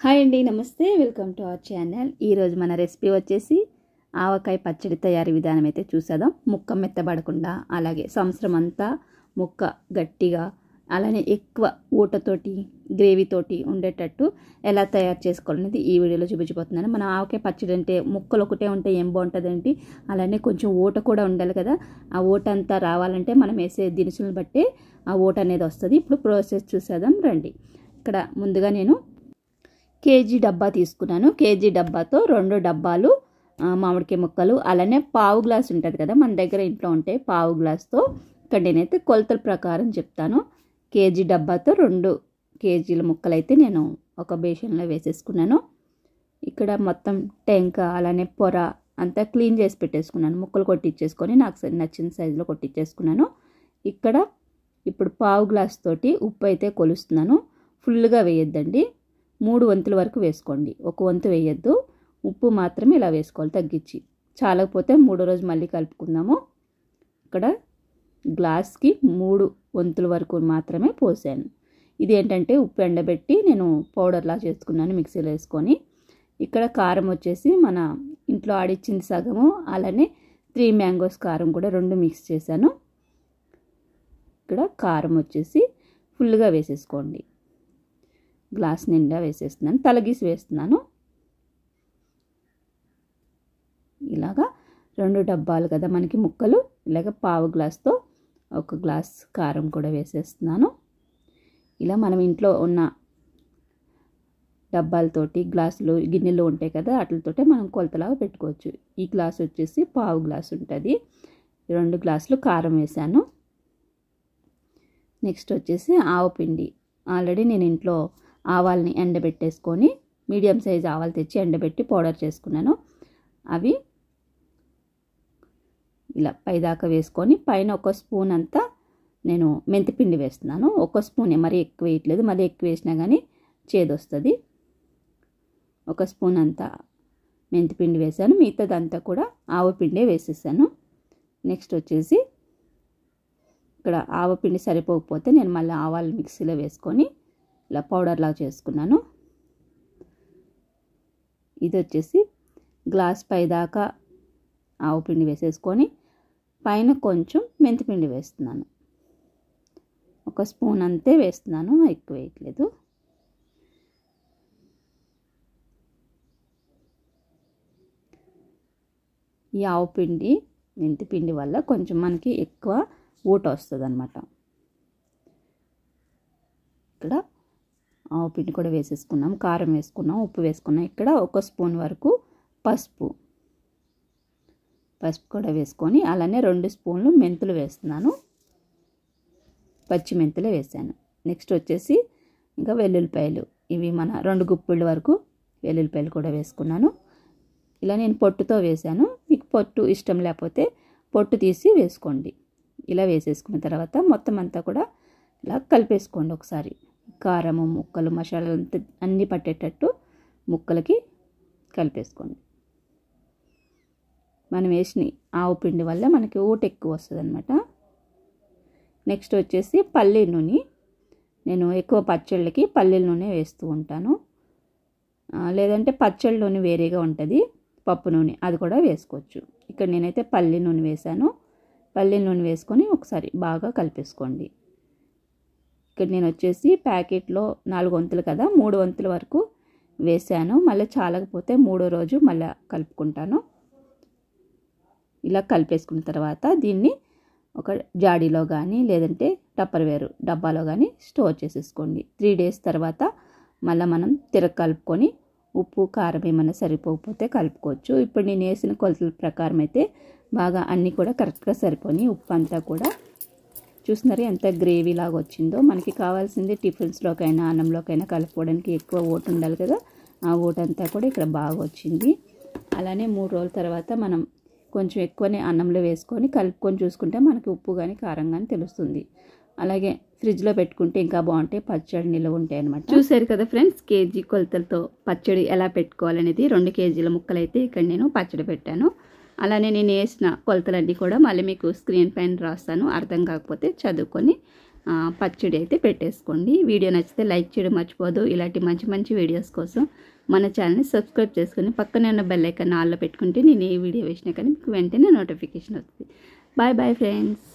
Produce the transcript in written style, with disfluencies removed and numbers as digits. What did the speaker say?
Hi అండి, నమస్తే. Welcome to our channel. ఈరోజు మన రెసిపీ వచ్చేసి ఆవకాయ పచ్చడి తయారీ విధానం అయితే చూసేద్దాం. ముక్క మెత్తబడకుండా, అలాగే సంవత్సరం అంతా ముక్క గట్టిగా, అలానే ఎక్కువ ఊటతోటి గ్రేవీతోటి ఉండేటట్టు ఎలా తయారు చేసుకోవాలనేది ఈ వీడియోలో చూపించబోతున్నాను. మన ఆవకాయ పచ్చడి అంటే ముక్కలు ఒకటే ఉంటే ఏం బాగుంటుందండి, అలానే కొంచెం ఊట కూడా ఉండాలి కదా. ఆ ఊట అంతా రావాలంటే మనం వేసే దినుసులను బట్టే ఆ ఊట అనేది వస్తుంది. ఇప్పుడు ప్రాసెస్ చూసేద్దాం రండి. ఇక్కడ ముందుగా నేను కేజీ డబ్బా తీసుకున్నాను. కేజీ డబ్బాతో 2 డబ్బాలు మామిడికాయ ముక్కలు, అలానే పావు గ్లాస్ ఉంటుంది కదా మన దగ్గర ఇంట్లో ఉంటే పావు గ్లాస్తో, ఇక్కడ నేనైతే కొలతల ప్రకారం చెప్తాను. కేజీ డబ్బాతో 2 కేజీల ముక్కలు అయితే నేను ఒక బేషన్లో వేసేసుకున్నాను. ఇక్కడ మొత్తం టెంక అలానే పొర అంతా క్లీన్ చేసి పెట్టేసుకున్నాను. ముక్కలు కొట్టించేసుకొని నాకు నచ్చిన సైజులో కొట్టించేసుకున్నాను. ఇక్కడ ఇప్పుడు పావు గ్లాస్ తోటి ఉప్పు అయితే కొలుస్తున్నాను. ఫుల్గా వేయొద్దండి, 3 వంతుల వరకు వేసుకోండి. 1 వంతు వేయొద్దు, ఉప్పు మాత్రమే ఇలా వేసుకోవాలి తగ్గించి. చాలకపోతే 3వ రోజు మళ్ళీ కలుపుకుందాము. ఇక్కడ గ్లాస్కి 3 వంతుల వరకు మాత్రమే పోసాను. ఇది ఏంటంటే ఉప్పు ఎండబెట్టి నేను పౌడర్లా చేసుకున్నాను మిక్సీలో వేసుకొని. ఇక్కడ కారం వచ్చేసి మన ఇంట్లో ఆడిచ్చింది సగము, అలానే 3 మ్యాంగోస్ కారం కూడా 2 మిక్స్ చేశాను. ఇక్కడ కారం వచ్చేసి ఫుల్గా వేసేసుకోండి. గ్లాస్ నిండా వేసేస్తున్నాను, తలగీసి వేస్తున్నాను. ఇలాగా 2 డబ్బాలు కదా మనకి ముక్కలు, ఇలాగ పావు గ్లాస్తో 1 గ్లాస్ కారం కూడా వేసేస్తున్నాను. ఇలా మనం ఇంట్లో ఉన్న డబ్బాలతోటి గ్లాసులు గిన్నెలు ఉంటాయి కదా, వాటితోటే మనం కొలతలాగా పెట్టుకోవచ్చు. ఈ గ్లాస్ వచ్చేసి పావు గ్లాస్ ఉంటుంది. 2 గ్లాసులు కారం వేసాను. నెక్స్ట్ వచ్చేసి ఆవపిండి. ఆల్రెడీ నేను ఇంట్లో ఆవాల్ని ఎండబెట్టేసుకొని, మీడియం సైజ్ ఆవాలు తెచ్చి ఎండబెట్టి పౌడర్ చేసుకున్నాను. అవి ఇలా పైదాకా వేసుకొని పైన 1 స్పూన్ అంతా నేను మెంతిపిండి వేస్తున్నాను. 1 స్పూనే, మరీ ఎక్కువ వేయట్లేదు, మరీ ఎక్కువ వేసినా కానీ చేదొస్తుంది. 1 స్పూన్ అంతా మెంతిపిండి వేసాను, మిగతాదంతా కూడా ఆవపిండే వేసేసాను. నెక్స్ట్ వచ్చేసి ఇక్కడ ఆవపిండి సరిపోకపోతే నేను మళ్ళీ ఆవాలు మిక్సీలో వేసుకొని ఇలా పౌడర్లా చేసుకున్నాను. ఇది వచ్చేసి గ్లాస్ పైదాకా ఆవపిండి వేసేసుకొని పైన కొంచెం మెంతిపిండి వేస్తున్నాను. 1 స్పూన్ అంతే వేస్తున్నాను, ఎక్కువ వేయట్లేదు. ఈ ఆవపిండి మెంతిపిండి వల్ల కొంచెం మనకి ఎక్కువ ఊట వస్తుంది అన్నమాట. ఇక్కడ ఆవపిండి కూడా వేసేసుకున్నాం, కారం వేసుకున్నాం, ఉప్పు వేసుకున్నాం. ఇక్కడ 1 స్పూన్ వరకు పసుపు కూడా వేసుకొని, అలానే 2 స్పూన్లు మెంతులు వేస్తున్నాను. పచ్చి మెంతులు వేసాను. నెక్స్ట్ వచ్చేసి ఇంకా వెల్లుల్లిపాయలు, ఇవి మన 2 గుప్పిళ్ళ వరకు వెల్లుల్లిపాయలు కూడా వేసుకున్నాను. ఇలా నేను పొట్టుతో వేసాను, మీకు పొట్టు ఇష్టం లేకపోతే పొట్టు తీసి వేసుకోండి. ఇలా వేసేసుకున్న తర్వాత మొత్తం అంతా కూడా ఇలా కలిపేసుకోండి ఒకసారి. కారము ముక్కలు మసాలాలు అంతా అన్నీ పట్టేటట్టు ముక్కలకి కలిపేసుకోండి. మనం వేసిన ఆవపిండి వల్ల మనకి ఊట ఎక్కువ వస్తుంది అన్నమాట. నెక్స్ట్ వచ్చేసి పల్లి నూనె. నేను ఎక్కువ పచ్చళ్ళకి పల్లీల నూనె వేస్తూ ఉంటాను, లేదంటే పచ్చళ్ళ నూనె వేరేగా ఉంటుంది, పప్పు నూనె, అది కూడా వేసుకోవచ్చు. ఇక్కడ నేనైతే పల్లి నూనె వేసాను. పల్లీల నూనె వేసుకొని ఒకసారి బాగా కలిపేసుకోండి. ఇక్కడ నేను వచ్చేసి ప్యాకెట్లో 4 వంతులు కదా, 3 వంతుల వరకు వేసాను. మళ్ళీ చాలకపోతే 3వ రోజు మళ్ళీ కలుపుకుంటాను. ఇలా కలిపేసుకున్న తర్వాత దీన్ని ఒక జాడీలో కానీ లేదంటే టప్పర్వేర్ డబ్బాలో కానీ స్టోర్ చేసేసుకోండి. 3 డేస్ తర్వాత మళ్ళీ మనం కలుపుకొని ఉప్పు కారం ఏమైనా సరిపోకపోతే కలుపుకోవచ్చు. ఇప్పుడు నేను వేసిన కొలతల ప్రకారం అయితే బాగా అన్నీ కూడా కరెక్ట్గా సరిపోయి, ఉప్పు అంతా కూడా చూస్తున్నారు ఎంత గ్రేవీ లాగా వచ్చిందో. మనకి కావాల్సింది టిఫిన్స్లోకైనా అన్నంలోకైనా కలుపుకోవడానికి ఎక్కువ ఓటు ఉండాలి కదా, ఆ ఓటు అంతా కూడా ఇక్కడ బాగా వచ్చింది. అలానే 3 రోజుల తర్వాత మనం కొంచెం ఎక్కువనే అన్నంలో వేసుకొని కలుపుకొని చూసుకుంటే మనకి ఉప్పు కానీ కారం కానీ తెలుస్తుంది. అలాగే ఫ్రిడ్జ్లో పెట్టుకుంటే ఇంకా బాగుంటాయి, పచ్చడి నిల్వ ఉంటాయి అన్నమాట. చూసారు కదా ఫ్రెండ్స్, కేజీ కొలతలతో పచ్చడి ఎలా పెట్టుకోవాలనేది. 2 కేజీల ముక్కలు అయితే ఇక్కడ నేను పచ్చడి పెట్టాను. అలానే నేను వేసిన కొలతలన్నీ కూడా మళ్ళీ మీకు స్క్రీన్ పైన రాస్తాను, అర్థం కాకపోతే చదువుకొని పచ్చడి అయితే పెట్టేసుకోండి. వీడియో నచ్చితే లైక్ చేయడం మర్చిపోదు. ఇలాంటి మంచి మంచి వీడియోస్ కోసం మన ఛానల్ని సబ్స్క్రైబ్ చేసుకొని పక్కనే ఉన్న బెల్ ఐకాన్ ఆన్లో పెట్టుకుంటే నేను ఏ వీడియో వేసినా కానీ మీకు వెంటనే నోటిఫికేషన్ వస్తుంది. Bye bye friends.